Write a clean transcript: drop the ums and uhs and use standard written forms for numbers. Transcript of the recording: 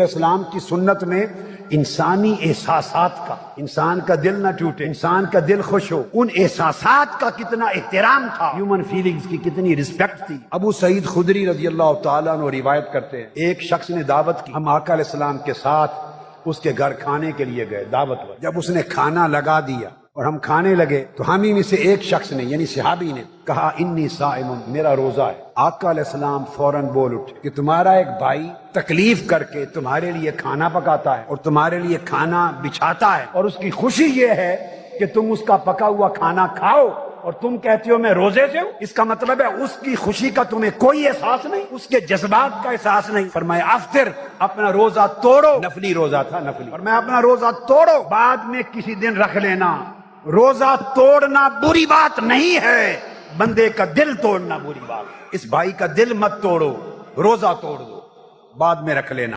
اسلام کی سنت میں انسانی احساسات کا، انسان کا دل نہ ٹوٹے، انسان کا دل خوش ہو، ان احساسات کا کتنا احترام تھا، ہیومن فیلنگز کی کتنی رسپیکٹ تھی۔ ابو سعید خدری رضی اللہ تعالیٰ عنہ روایت کرتے ہیں، ایک شخص نے دعوت کی، ہم آقا علیہ السلام کے ساتھ اس کے گھر کھانے کے لیے گئے دعوت پر۔ جب اس نے کھانا لگا دیا اور ہم کھانے لگے تو ہم ہی میں سے ایک شخص نے یعنی صحابی نے کہا انی صائم، میرا روزہ ہے۔ آقا علیہ السلام فوراً بول اٹھے کہ تمہارا ایک بھائی تکلیف کر کے تمہارے لیے کھانا پکاتا ہے اور تمہارے لیے کھانا بچھاتا ہے، اور اس کی خوشی یہ ہے کہ تم اس کا پکا ہوا کھانا کھاؤ اور تم کہتے ہو میں روزے سے ہوں۔ اس کا مطلب ہے اس کی خوشی کا تمہیں کوئی احساس نہیں، اس کے جذبات کا احساس نہیں۔ فرمایا افطر، اپنا روزہ توڑو، نفلی روزہ تھا نفلی، فرمایا اپنا روزہ توڑو، بعد میں کسی دن رکھ لینا۔ روزہ توڑنا بری بات نہیں ہے، بندے کا دل توڑنا بری بات۔ اس بھائی کا دل مت توڑو، روزہ توڑ دو، بعد میں رکھ لینا۔